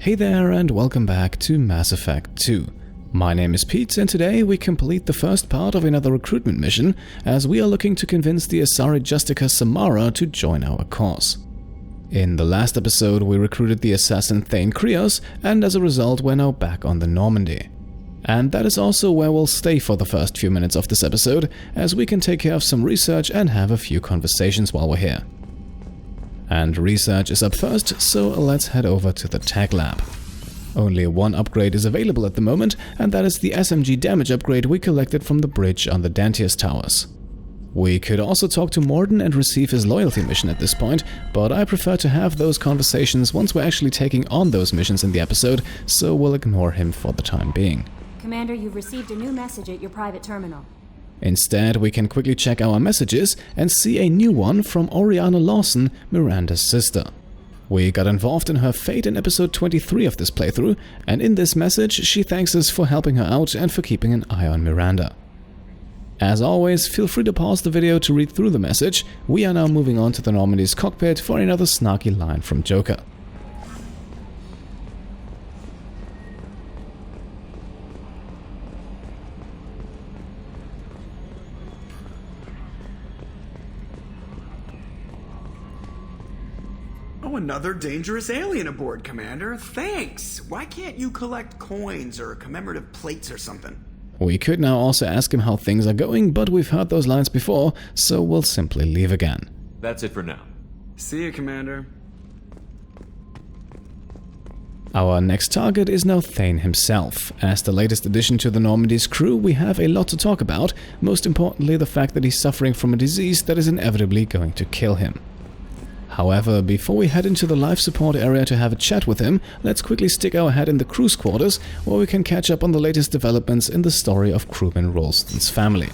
Hey there and welcome back to Mass Effect 2. My name is Pete and today we complete the first part of another recruitment mission as we are looking to convince the Asari Justicar Samara to join our cause. In the last episode we recruited the assassin Thane Krios and as a result we're now back on the Normandy. And that is also where we'll stay for the first few minutes of this episode as we can take care of some research and have a few conversations while we're here. And research is up first, so let's head over to the tech lab. Only one upgrade is available at the moment, and that is the SMG damage upgrade we collected from the bridge on the Dantius Towers. We could also talk to Morden and receive his loyalty mission at this point, but I prefer to have those conversations once we're actually taking on those missions in the episode, so we'll ignore him for the time being. Commander, you've received a new message at your private terminal. Instead, we can quickly check our messages and see a new one from Oriana Lawson, Miranda's sister. We got involved in her fate in episode 23 of this playthrough, and in this message she thanks us for helping her out and for keeping an eye on Miranda. As always, feel free to pause the video to read through the message. We are now moving on to the Normandy's cockpit for another snarky line from Joker. Oh, another dangerous alien aboard, Commander. Thanks. Why can't you collect coins or commemorative plates or something? We could now also ask him how things are going, but we've heard those lines before, so we'll simply leave again. That's it for now. See you, Commander. Our next target is now Thane himself. As the latest addition to the Normandy's crew, we have a lot to talk about, most importantly the fact that he's suffering from a disease that is inevitably going to kill him. However, before we head into the life support area to have a chat with him, let's quickly stick our head in the crew's quarters, where we can catch up on the latest developments in the story of crewman Rolston's family.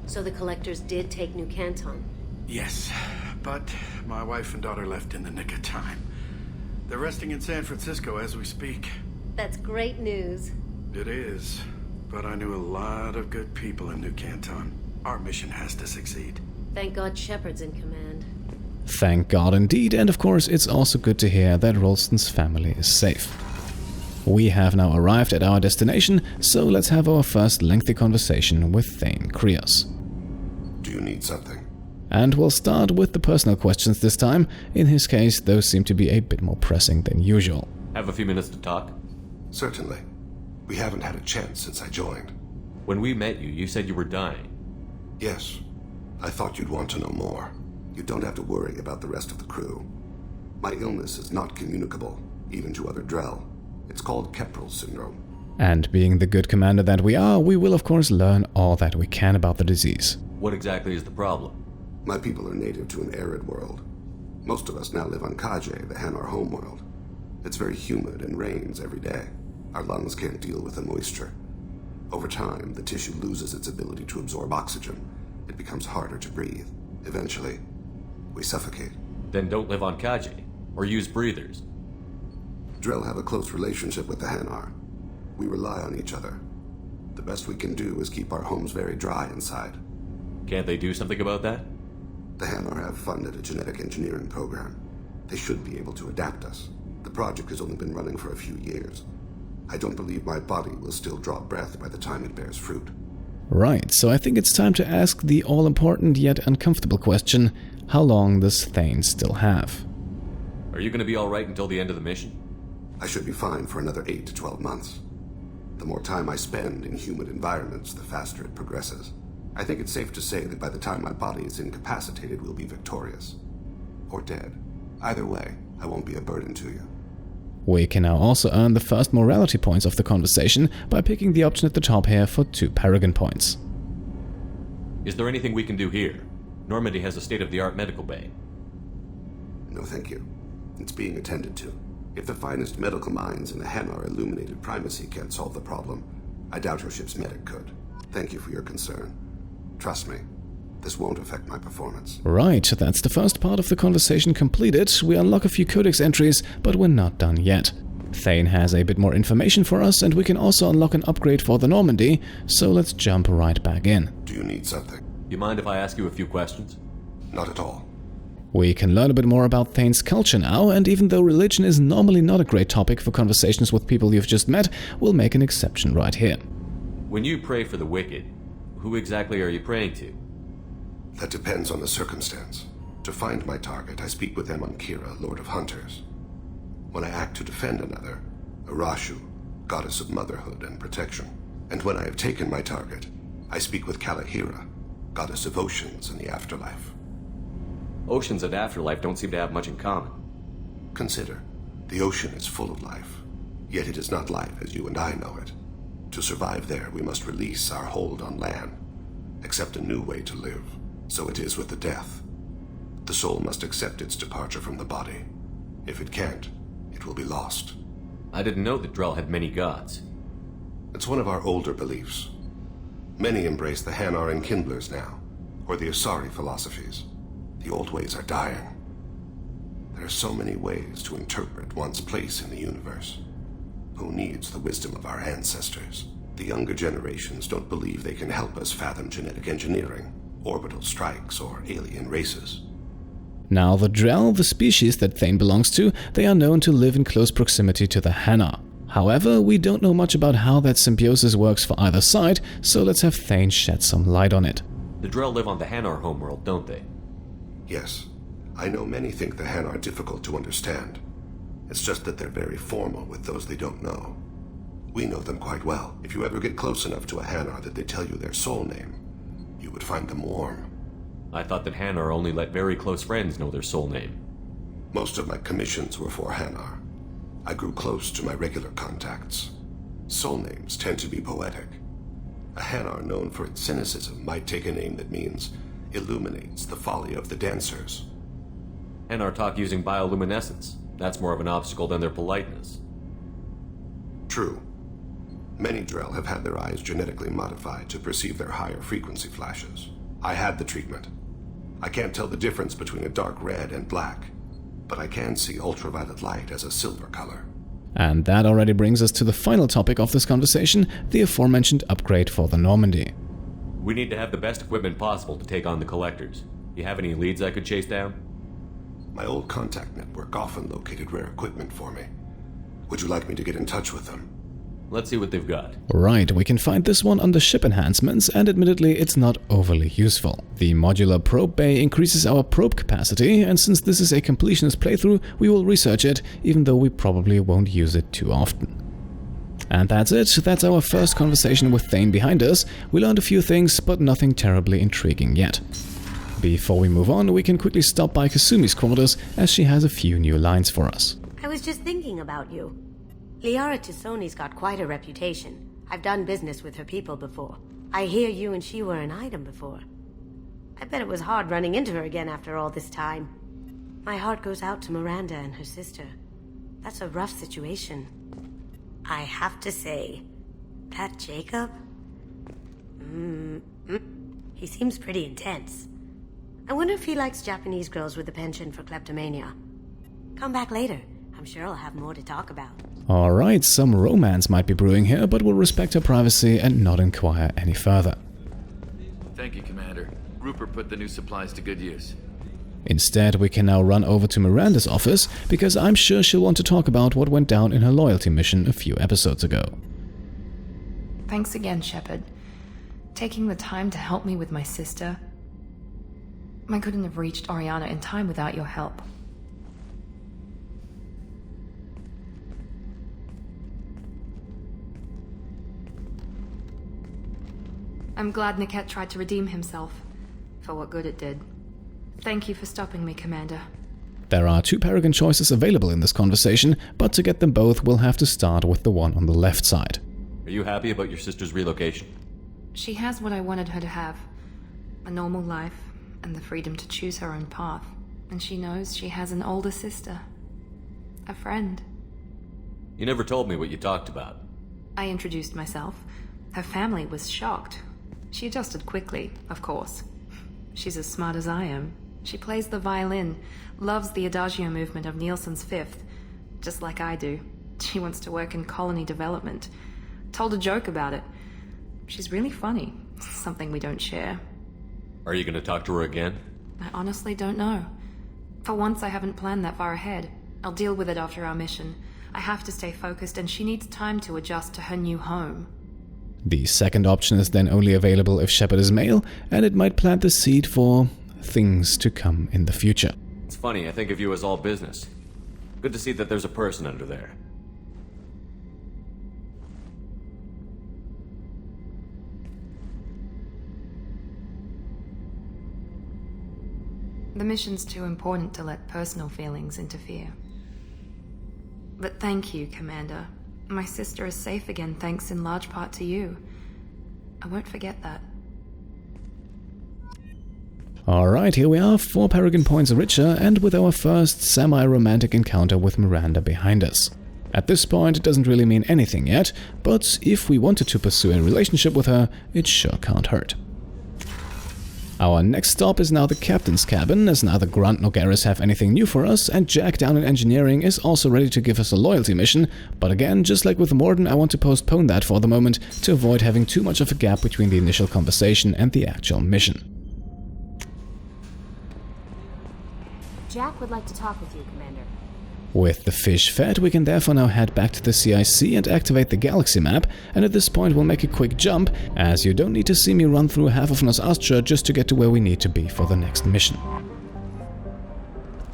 So the collectors did take New Canton? Yes, but my wife and daughter left in the nick of time. They're resting in San Francisco as we speak. That's great news. It is, but I knew a lot of good people in New Canton. Our mission has to succeed. Thank God Shepard's in command. Thank God indeed, and of course it's also good to hear that Rolston's family is safe. We have now arrived at our destination, so let's have our first lengthy conversation with Thane Krios. Do you need something? And we'll start with the personal questions this time. In his case, those seem to be a bit more pressing than usual. Have a few minutes to talk? Certainly. We haven't had a chance since I joined. When we met you, you said you were dying. Yes. I thought you'd want to know more. You don't have to worry about the rest of the crew. My illness is not communicable, even to other Drell. It's called Keprel syndrome. And being the good commander that we are, we will of course learn all that we can about the disease. What exactly is the problem? My people are native to an arid world. Most of us now live on Kaje, the Hanar homeworld. It's very humid and rains every day. Our lungs can't deal with the moisture. Over time, the tissue loses its ability to absorb oxygen. It becomes harder to breathe. Eventually, we suffocate. Then don't live on Kaji, or use breathers. Drell have a close relationship with the Hanar. We rely on each other. The best we can do is keep our homes very dry inside. Can't they do something about that? The Hanar have funded a genetic engineering program. They should be able to adapt us. The project has only been running for a few years. I don't believe my body will still draw breath by the time it bears fruit. Right, so I think it's time to ask the all-important yet uncomfortable question, how long does Thane still have? Are you going to be alright until the end of the mission? I should be fine for another 8 to 12 months. The more time I spend in humid environments, the faster it progresses. I think it's safe to say that by the time my body is incapacitated, we'll be victorious. Or dead. Either way, I won't be a burden to you. We can now also earn the first morality points of the conversation by picking the option at the top here for 2 Paragon points. Is there anything we can do here? Normandy has a state-of-the-art medical bay. No, thank you. It's being attended to. If the finest medical minds in the Hanar illuminated primacy can't solve the problem, I doubt your ship's medic could. Thank you for your concern. Trust me, this won't affect my performance. Right, that's the first part of the conversation completed. We unlock a few codex entries, but we're not done yet. Thane has a bit more information for us, and we can also unlock an upgrade for the Normandy, so let's jump right back in. Do you need something? You mind if I ask you a few questions? Not at all. We can learn a bit more about Thane's culture now, and even though religion is normally not a great topic for conversations with people you've just met, we'll make an exception right here. When you pray for the wicked, who exactly are you praying to? That depends on the circumstance. To find my target, I speak with them on Kira, Lord of Hunters. When I act to defend another, Arashu, goddess of motherhood and protection. And when I have taken my target, I speak with Kalahira, goddess of oceans and the afterlife. Oceans and afterlife don't seem to have much in common. Consider, the ocean is full of life, yet it is not life as you and I know it. To survive there, we must release our hold on land, accept a new way to live. So it is with the death. The soul must accept its departure from the body. If it can't, it will be lost. I didn't know that Drell had many gods. It's one of our older beliefs. Many embrace the Hanar and Kindlers now, or the Asari philosophies. The old ways are dying. There are so many ways to interpret one's place in the universe. Who needs the wisdom of our ancestors? The younger generations don't believe they can help us fathom genetic engineering, orbital strikes, or alien races. Now, the Drell, the species that Thane belongs to, they are known to live in close proximity to the Hanar. However, we don't know much about how that symbiosis works for either side, so let's have Thane shed some light on it. The Drell live on the Hanar homeworld, don't they? Yes. I know many think the Hanar are difficult to understand. It's just that they're very formal with those they don't know. We know them quite well. If you ever get close enough to a Hanar that they tell you their soul name, you would find them warm. I thought that Hanar only let very close friends know their soul name. Most of my commissions were for Hanar. I grew close to my regular contacts. Soul names tend to be poetic. A Hanar known for its cynicism might take a name that means illuminates the folly of the dancers. Hanar talk using bioluminescence. That's more of an obstacle than their politeness. True. Many Drell have had their eyes genetically modified to perceive their higher frequency flashes. I had the treatment. I can't tell the difference between a dark red and black, but I can see ultraviolet light as a silver color. And that already brings us to the final topic of this conversation, the aforementioned upgrade for the Normandy. We need to have the best equipment possible to take on the collectors. You have any leads I could chase down? My old contact network often located rare equipment for me. Would you like me to get in touch with them? Let's see what they've got. Right, we can find this one under ship enhancements, and admittedly it's not overly useful. The modular probe bay increases our probe capacity, and since this is a completionist playthrough, we will research it, even though we probably won't use it too often. And that's it, that's our first conversation with Thane behind us. We learned a few things, but nothing terribly intriguing yet. Before we move on, we can quickly stop by Kasumi's quarters, as she has a few new lines for us. I was just thinking about you. Liara Tassoni's got quite a reputation. I've done business with her people before. I hear you and she were an item before. I bet it was hard running into her again after all this time. My heart goes out to Miranda and her sister. That's a rough situation. I have to say, that Jacob? He seems pretty intense. I wonder if he likes Japanese girls with a penchant for kleptomania. Come back later. I'm sure I'll have more to talk about. Alright, some romance might be brewing here, but we'll respect her privacy and not inquire any further. Thank you, Commander. Rupert put the new supplies to good use. Instead, we can now run over to Miranda's office, because I'm sure she'll want to talk about what went down in her loyalty mission a few episodes ago. Thanks again, Shepard. Taking the time to help me with my sister. I couldn't have reached Oriana in time without your help. I'm glad Niket tried to redeem himself, for what good it did. Thank you for stopping me, Commander. There are two Paragon choices available in this conversation, but to get them both, we'll have to start with the one on the left side. Are you happy about your sister's relocation? She has what I wanted her to have. A normal life, and the freedom to choose her own path. And she knows she has an older sister. A friend. You never told me what you talked about. I introduced myself. Her family was shocked. She adjusted quickly, of course. She's as smart as I am. She plays the violin, loves the Adagio movement of Nielsen's Fifth, just like I do. She wants to work in colony development. Told a joke about it. She's really funny, something we don't share. Are you going to talk to her again? I honestly don't know. For once, I haven't planned that far ahead. I'll deal with it after our mission. I have to stay focused, and she needs time to adjust to her new home. The second option is then only available if Shepard is male, and it might plant the seed for things to come in the future. It's funny, I think of you as all business. Good to see that there's a person under there. The mission's too important to let personal feelings interfere. But thank you, Commander. My sister is safe again thanks in large part to you. I won't forget that. Alright, here we are, 4 Paragon points richer, and with our first semi-romantic encounter with Miranda behind us. At this point, it doesn't really mean anything yet, but if we wanted to pursue a relationship with her, it sure can't hurt. Our next stop is now the captain's cabin, as neither Grunt nor Garrus have anything new for us, and Jack down in engineering is also ready to give us a loyalty mission, but again, just like with Morden, I want to postpone that for the moment to avoid having too much of a gap between the initial conversation and the actual mission. Jack would like to talk with you, Commander. With the fish fed, we can therefore now head back to the CIC and activate the galaxy map, and at this point we'll make a quick jump, as you don't need to see me run through half of Nos Astra just to get to where we need to be for the next mission.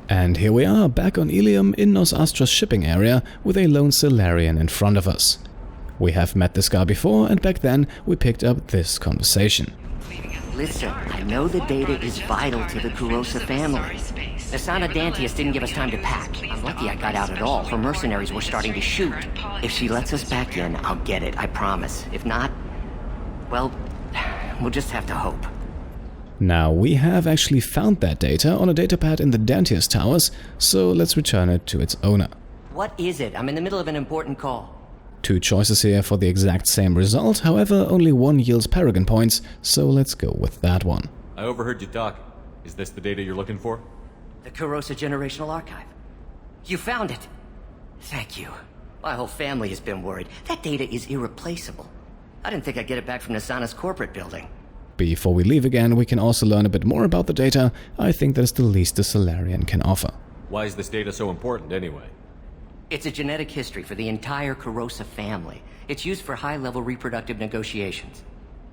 And here we are, back on Ilium in Nos Astra's shipping area, with a lone Solarian in front of us. We have met this guy before, and back then we picked up this conversation. Listen, I know the data is vital to the Krios family. Asana Dantius didn't give us time to pack. I'm lucky I got out at all. Her mercenaries were starting to shoot. If she lets us back in, I'll get it, I promise. If not, well, we'll just have to hope. Now, we have actually found that data on a datapad in the Dantius Towers, so let's return it to its owner. What is it? I'm in the middle of an important call. 2 choices here for the exact same result, however, only one yields Paragon points, so let's go with that one. I overheard you talk. Is this the data you're looking for? The Krios Generational Archive. You found it! Thank you. My whole family has been worried. That data is irreplaceable. I didn't think I'd get it back from Nasana's corporate building. Before we leave again, we can also learn a bit more about the data. I think that is the least a Solarian can offer. Why is this data so important anyway? It's a genetic history for the entire Krios family. It's used for high-level reproductive negotiations.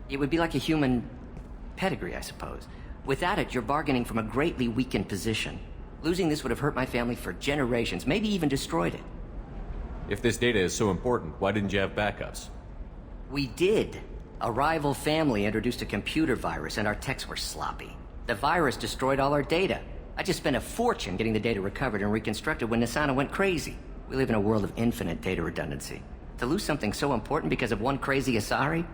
It would be like a human pedigree, I suppose. Without it, you're bargaining from a greatly weakened position. Losing this would have hurt my family for generations, maybe even destroyed it. If this data is so important, why didn't you have backups? We did. A rival family introduced a computer virus and our techs were sloppy. The virus destroyed all our data. I just spent a fortune getting the data recovered and reconstructed when Nasana went crazy. We live in a world of infinite data redundancy. To lose something so important because of one crazy Asari?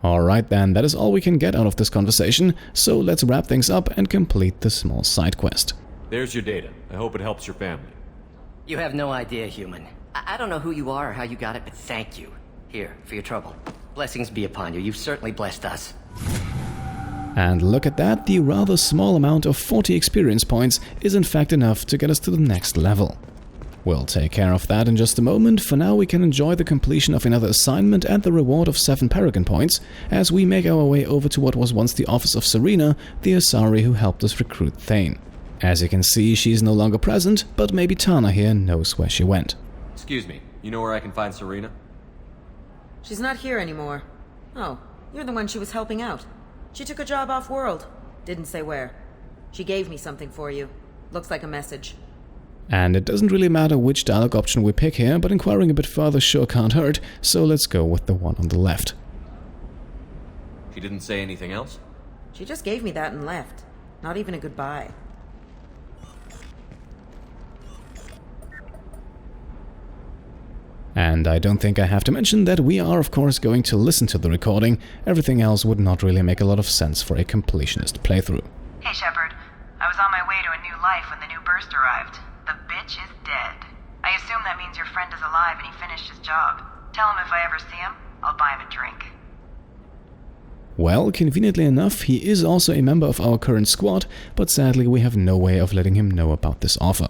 Alright then, that is all we can get out of this conversation, so let's wrap things up and complete the small side quest. There's your data. I hope it helps your family. You have no idea, human. I don't know who you are or how you got it, but thank you. Here, for your trouble. Blessings be upon you. You've certainly blessed us. And look at that, the rather small amount of 40 experience points is in fact enough to get us to the next level. We'll take care of that in just a moment. For now, we can enjoy the completion of another assignment and the reward of 7 Paragon points as we make our way over to what was once the office of Serena, the Asari who helped us recruit Thane. As you can see, she's no longer present, but maybe Tana here knows where she went. Excuse me, you know where I can find Serena? She's not here anymore. Oh, you're the one she was helping out. She took a job off-world. Didn't say where. She gave me something for you. Looks like a message. And it doesn't really matter which dialogue option we pick here, but inquiring a bit further sure can't hurt, so let's go with the one on the left. She didn't say anything else? She just gave me that and left. Not even a goodbye. And I don't think I have to mention that we are of course going to listen to the recording. Everything else would not really make a lot of sense for a completionist playthrough. Hey Shepard, I was on my way to a new life when the new burst arrived. The bitch is dead. I assume that means your friend is alive and he finished his job. Tell him if I ever see him, I'll buy him a drink. Well, conveniently enough, he is also a member of our current squad, but sadly we have no way of letting him know about this offer.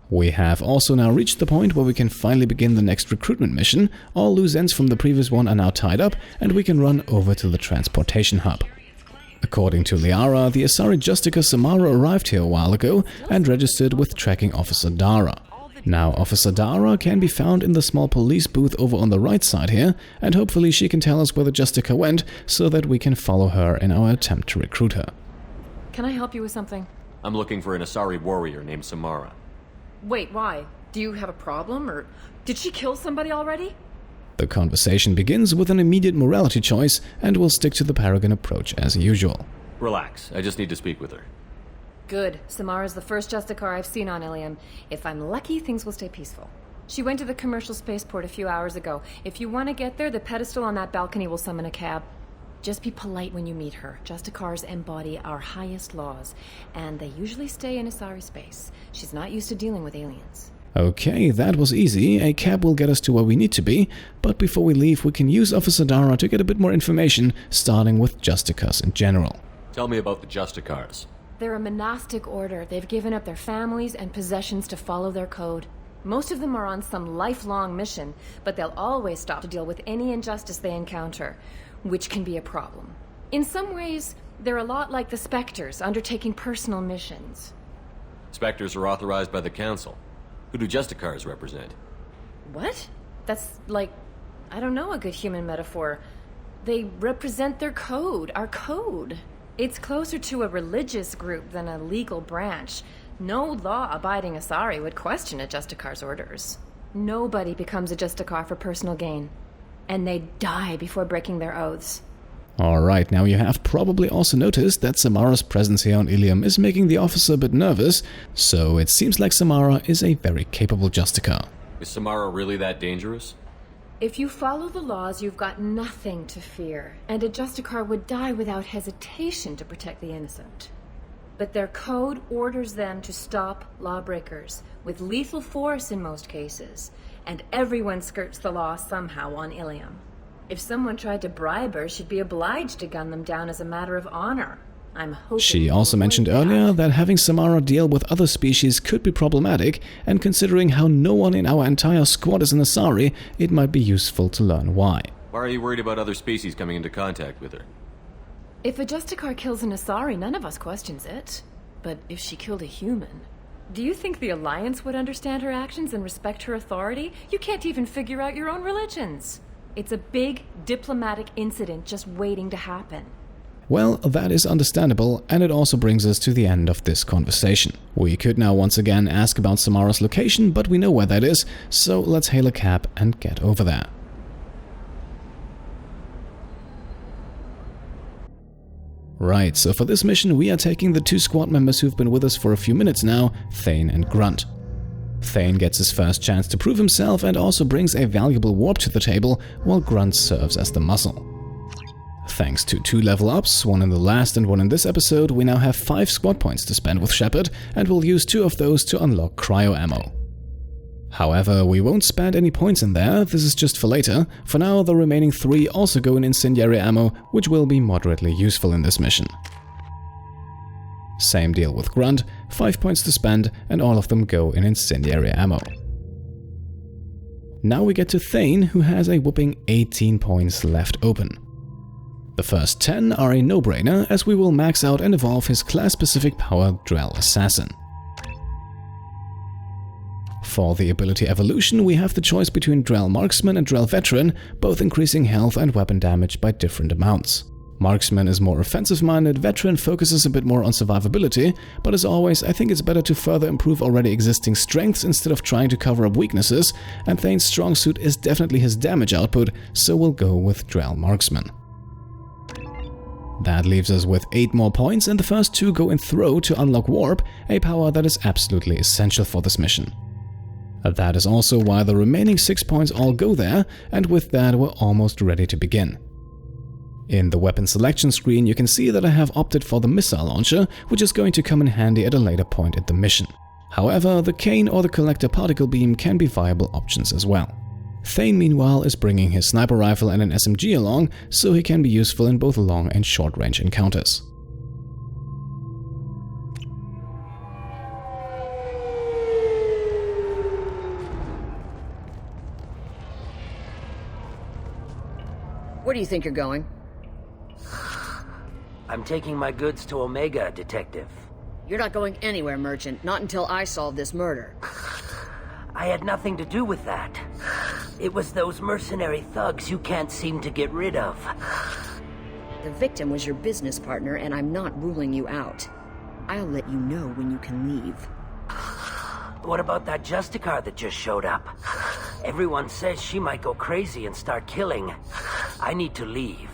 We have also now reached the point where we can finally begin the next recruitment mission. All loose ends from the previous one are now tied up, and we can run over to the transportation hub. According to Liara, the Asari Justicar Samara arrived here a while ago and registered with Tracking Officer Dara. Now, Officer Dara can be found in the small police booth over on the right side here, and hopefully she can tell us where the Justicar went so that we can follow her in our attempt to recruit her. Can I help you with something? I'm looking for an Asari warrior named Samara. Wait, why? Do you have a problem, or did she kill somebody already? The conversation begins with an immediate morality choice, and we'll stick to the Paragon approach as usual. Relax, I just need to speak with her. Good. Samara's the first Justicar I've seen on Ilium. If I'm lucky, things will stay peaceful. She went to the commercial spaceport a few hours ago. If you want to get there, the pedestal on that balcony will summon a cab. Just be polite when you meet her. Justicars embody our highest laws, and they usually stay in Asari space. She's not used to dealing with aliens. Okay, that was easy. A cab will get us to where we need to be, but before we leave, we can use Officer Dara to get a bit more information, starting with Justicars in general. Tell me about the Justicars. They're a monastic order. They've given up their families and possessions to follow their code. Most of them are on some lifelong mission, but they'll always stop to deal with any injustice they encounter, which can be a problem. In some ways, they're a lot like the Spectres, undertaking personal missions. Spectres are authorized by the Council. Who do Justicars represent? What? That's like, I don't know, a good human metaphor. They represent their code, our code. It's closer to a religious group than a legal branch. No law-abiding Asari would question a Justicar's orders. Nobody becomes a Justicar for personal gain. And they die before breaking their oaths. Alright, now you have probably also noticed that Samara's presence here on Ilium is making the officer a bit nervous, so it seems like Samara is a very capable Justicar. Is Samara really that dangerous? If you follow the laws, you've got nothing to fear, and a Justicar would die without hesitation to protect the innocent. But their code orders them to stop lawbreakers, with lethal force in most cases, and everyone skirts the law somehow on Ilium. If someone tried to bribe her, she'd be obliged to gun them down as a matter of honor. I'm hoping she also mentioned earlier that having Samara deal with other species could be problematic, and considering how no one in our entire squad is an Asari, it might be useful to learn why. Why are you worried about other species coming into contact with her? If a Justicar kills an Asari, none of us questions it. But if she killed a human... Do you think the Alliance would understand her actions and respect her authority? You can't even figure out your own religions. It's a big diplomatic incident just waiting to happen. Well, that is understandable, and it also brings us to the end of this conversation. We could now once again ask about Samara's location, but we know where that is, so let's hail a cab and get over there. Right, so for this mission we are taking the two squad members who've been with us for a few minutes now, Thane and Grunt. Thane gets his first chance to prove himself and also brings a valuable warp to the table, while Grunt serves as the muscle. Thanks to 2 level ups, one in the last and one in this episode, we now have 5 squad points to spend with Shepard, and we'll use 2 of those to unlock cryo ammo. However, we won't spend any points in there, this is just for later. For now, the remaining 3 also go in incendiary ammo, which will be moderately useful in this mission. Same deal with Grunt, 5 points to spend, and all of them go in incendiary ammo. Now we get to Thane, who has a whopping 18 points left open. The first 10 are a no-brainer, as we will max out and evolve his class-specific power Drell Assassin. For the ability evolution, we have the choice between Drell Marksman and Drell Veteran, both increasing health and weapon damage by different amounts. Marksman is more offensive-minded, Veteran focuses a bit more on survivability, but as always, I think it's better to further improve already existing strengths instead of trying to cover up weaknesses, and Thane's strong suit is definitely his damage output, so we'll go with Drell Marksman. That leaves us with 8 more points, and the first 2 go in Throw to unlock Warp, a power that is absolutely essential for this mission. That is also why the remaining 6 points all go there, and with that we're almost ready to begin. In the weapon selection screen you can see that I have opted for the missile launcher, which is going to come in handy at a later point in the mission. However, the Cane or the Collector Particle Beam can be viable options as well. Thane meanwhile is bringing his sniper rifle and an SMG along, so he can be useful in both long and short range encounters. Where do you think you're going? I'm taking my goods to Omega, Detective. You're not going anywhere, Merchant. Not until I solve this murder. I had nothing to do with that. It was those mercenary thugs you can't seem to get rid of. The victim was your business partner, and I'm not ruling you out. I'll let you know when you can leave. What about that Justicar that just showed up? Everyone says she might go crazy and start killing. I need to leave.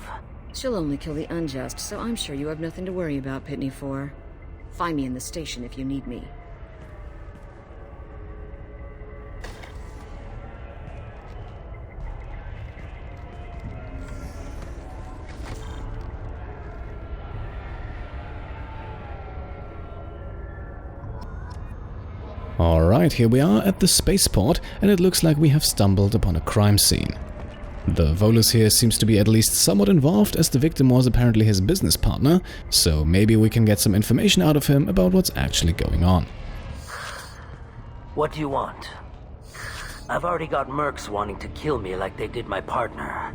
She'll only kill the unjust, so I'm sure you have nothing to worry about, Pitne For. Find me in the station if you need me. Alright, here we are at the spaceport, and it looks like we have stumbled upon a crime scene. The Volus here seems to be at least somewhat involved, as the victim was apparently his business partner, so maybe we can get some information out of him about what's actually going on. What do you want? I've already got mercs wanting to kill me like they did my partner.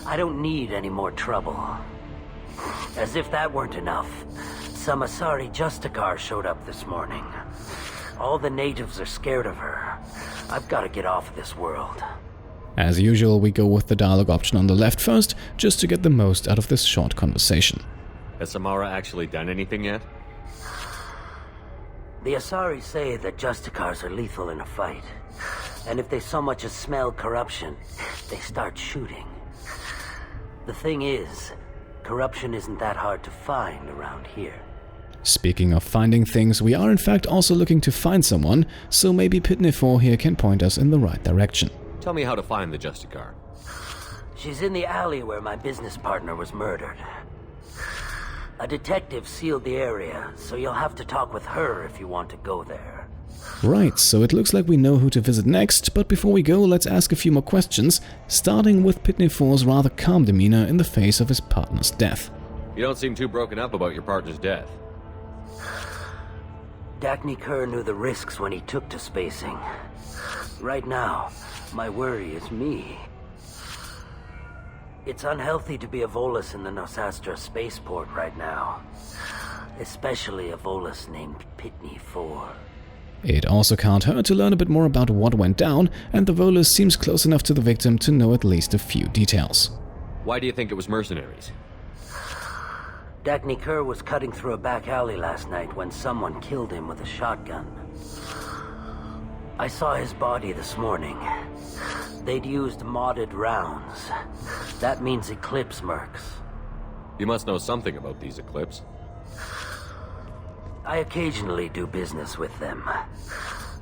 I don't need any more trouble. As if that weren't enough, some Asari Justicar showed up this morning. All the natives are scared of her. I've got to get off of this world. As usual, we go with the dialogue option on the left first, just to get the most out of this short conversation. Has Samara actually done anything yet? The Asari say that Justicars are lethal in a fight. And if they so much as smell corruption, they start shooting. The thing is, corruption isn't that hard to find around here. Speaking of finding things, we are in fact also looking to find someone, so maybe Pitne For here can point us in the right direction. Tell me how to find the Justicar. She's in the alley where my business partner was murdered. A detective sealed the area, so you'll have to talk with her if you want to go there. Right, so it looks like we know who to visit next, but before we go, let's ask a few more questions, starting with Pitne For's rather calm demeanor in the face of his partner's death. You don't seem too broken up about your partner's death. Thane Krios knew the risks when he took to spacing. Right now, my worry is me. It's unhealthy to be a Volus in the Nos Astra spaceport right now. Especially a Volus named Pitne For. It also can't hurt to learn a bit more about what went down, and the Volus seems close enough to the victim to know at least a few details. Why do you think it was mercenaries? Thane Krios was cutting through a back alley last night when someone killed him with a shotgun. I saw his body this morning. They'd used modded rounds. That means Eclipse mercs. You must know something about these Eclipse. I occasionally do business with them,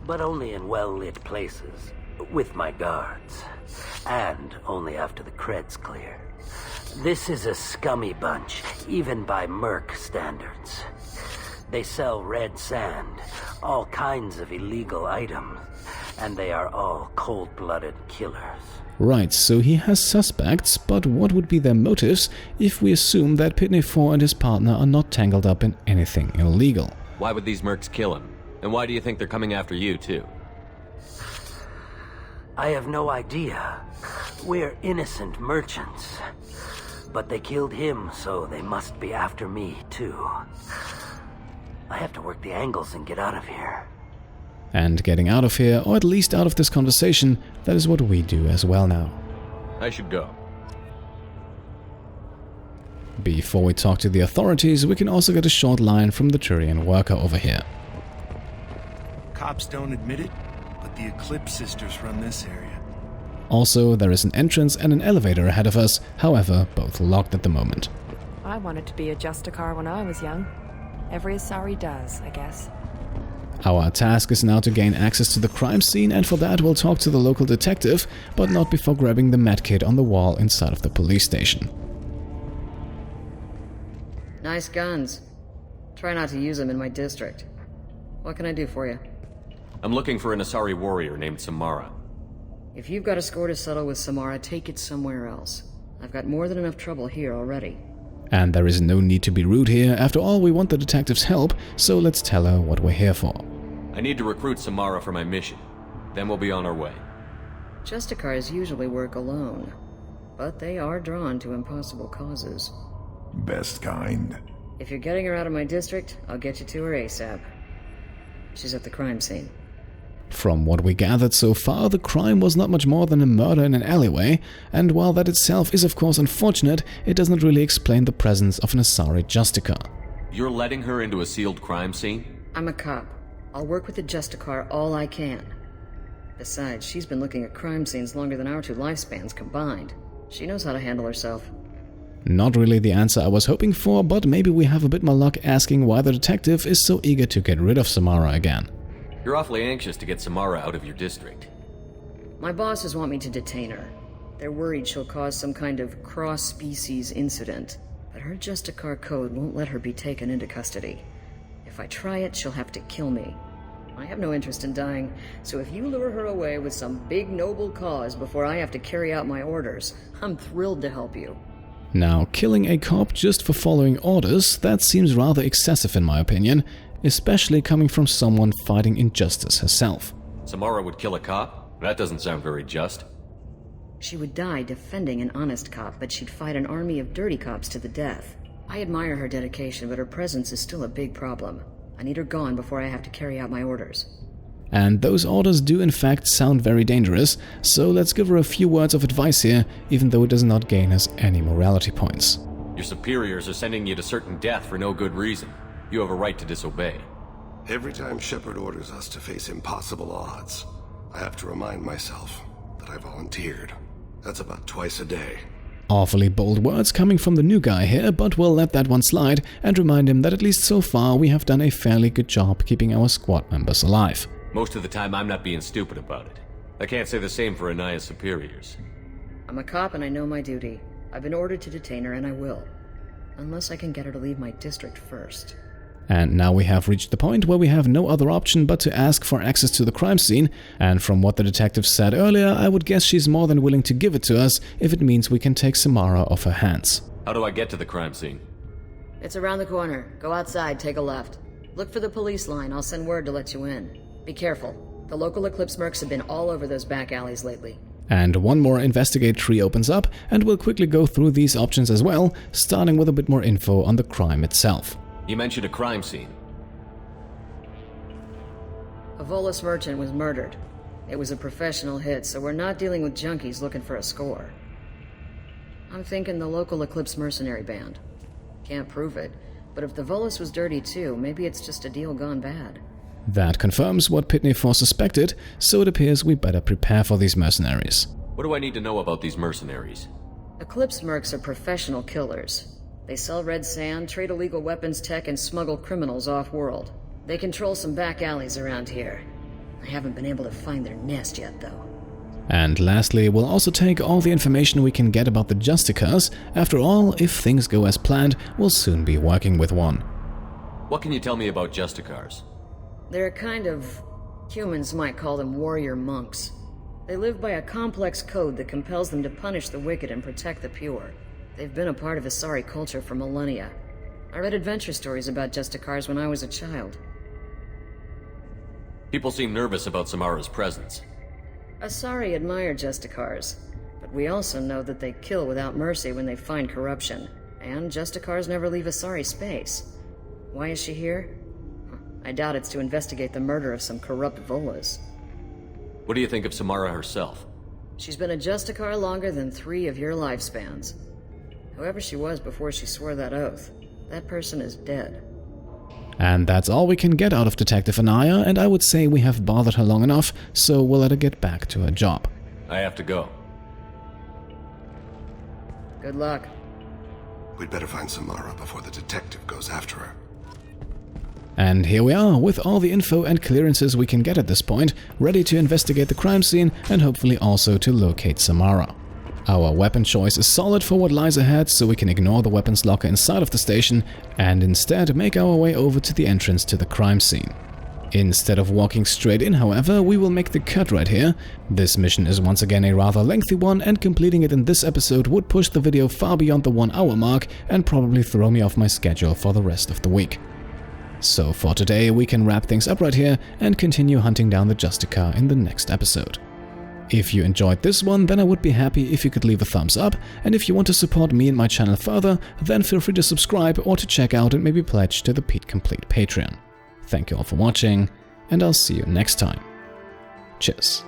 but only in well-lit places, with my guards, and only after the creds clear. This is a scummy bunch, even by merc standards. They sell red sand, all kinds of illegal items, and they are all cold-blooded killers. Right, so he has suspects, but what would be their motives if we assume that Pitne For and his partner are not tangled up in anything illegal? Why would these mercs kill him? And why do you think they're coming after you, too? I have no idea. We're innocent merchants. But they killed him, so they must be after me, too. I have to work the angles and get out of here. And getting out of here, or at least out of this conversation, that is what we do as well now. I should go. Before we talk to the authorities, we can also get a short line from the Turian worker over here. Cops don't admit it, but the Eclipse sisters run this area. Also, there is an entrance and an elevator ahead of us, however, both locked at the moment. I wanted to be a Justicar when I was young. Every Asari does, I guess. Our task is now to gain access to the crime scene, and for that we'll talk to the local detective, but not before grabbing the medkit on the wall inside of the police station. Nice guns. Try not to use them in my district. What can I do for you? I'm looking for an Asari warrior named Samara. If you've got a score to settle with Samara, take it somewhere else. I've got more than enough trouble here already. And there is no need to be rude here. After all, we want the detective's help, so let's tell her what we're here for. I need to recruit Samara for my mission. Then we'll be on our way. Justicars usually work alone, but they are drawn to impossible causes. Best kind. If you're getting her out of my district, I'll get you to her ASAP. She's at the crime scene. From what we gathered so far, the crime was not much more than a murder in an alleyway, and while that itself is of course unfortunate, it does not really explain the presence of an Asari Justicar. You're letting her into a sealed crime scene? I'm a cop. I'll work with the Justicar all I can. Besides, she's been looking at crime scenes longer than our 2 lifespans combined. She knows how to handle herself. Not really the answer I was hoping for, but maybe we have a bit more luck asking why the detective is so eager to get rid of Samara again. You're awfully anxious to get Samara out of your district. My bosses want me to detain her. They're worried she'll cause some kind of cross-species incident, but her Justicar code won't let her be taken into custody. If I try it, she'll have to kill me. I have no interest in dying, so if you lure her away with some big noble cause before I have to carry out my orders, I'm thrilled to help you. Now, killing a cop just for following orders, that seems rather excessive in my opinion, especially coming from someone fighting injustice herself. Samara would kill a cop? That doesn't sound very just. She would die defending an honest cop, but she'd fight an army of dirty cops to the death. I admire her dedication, but her presence is still a big problem. I need her gone before I have to carry out my orders. And those orders do in fact sound very dangerous, so let's give her a few words of advice here, even though it does not gain us any morality points. Your superiors are sending you to certain death for no good reason. You have a right to disobey. Every time Shepard orders us to face impossible odds, I have to remind myself that I volunteered. That's about twice a day. Awfully bold words coming from the new guy here, but we'll let that one slide and remind him that at least so far we have done a fairly good job keeping our squad members alive. Most of the time I'm not being stupid about it. I can't say the same for Anaya's superiors. I'm a cop and I know my duty. I've been ordered to detain her and I will. Unless I can get her to leave my district first. And now we have reached the point where we have no other option but to ask for access to the crime scene, and from what the detective said earlier, I would guess she's more than willing to give it to us if it means we can take Samara off her hands. How do I get to the crime scene? It's around the corner. Go outside, take a left. Look for the police line, I'll send word to let you in. Be careful. The local Eclipse mercs have been all over those back alleys lately. And one more investigate tree opens up, and we'll quickly go through these options as well, starting with a bit more info on the crime itself. You mentioned a crime scene. A Volus merchant was murdered. It was a professional hit, so we're not dealing with junkies looking for a score. I'm thinking the local Eclipse mercenary band. Can't prove it, but if the Volus was dirty too, maybe it's just a deal gone bad. That confirms what Pitne For suspected, so it appears we better prepare for these mercenaries. What do I need to know about these mercenaries? Eclipse mercs are professional killers. They sell red sand, trade illegal weapons tech, and smuggle criminals off-world. They control some back alleys around here. I haven't been able to find their nest yet, though. And lastly, we'll also take all the information we can get about the Justicars. After all, if things go as planned, we'll soon be working with one. What can you tell me about Justicars? They're a kind of... humans might call them warrior monks. They live by a complex code that compels them to punish the wicked and protect the pure. They've been a part of Asari culture for millennia. I read adventure stories about Justicars when I was a child. People seem nervous about Samara's presence. Asari admire Justicars, but we also know that they kill without mercy when they find corruption, and Justicars never leave Asari space. Why is she here? I doubt it's to investigate the murder of some corrupt Volus. What do you think of Samara herself? She's been a Justicar longer than 3 of your lifespans. Whoever she was before she swore that oath, that person is dead. And that's all we can get out of Detective Anaya, and I would say we have bothered her long enough, so we'll let her get back to her job. I have to go. Good luck. We'd better find Samara before the detective goes after her. And here we are, with all the info and clearances we can get at this point, ready to investigate the crime scene and hopefully also to locate Samara. Our weapon choice is solid for what lies ahead, so we can ignore the weapons locker inside of the station and instead make our way over to the entrance to the crime scene. Instead of walking straight in, however, we will make the cut right here. This mission is once again a rather lengthy one, and completing it in this episode would push the video far beyond the 1 hour mark and probably throw me off my schedule for the rest of the week. So for today, we can wrap things up right here and continue hunting down the Justicar in the next episode. If you enjoyed this one, then I would be happy if you could leave a thumbs up, and if you want to support me and my channel further, then feel free to subscribe or to check out and maybe pledge to the Pete Complete Patreon. Thank you all for watching, and I'll see you next time. Cheers.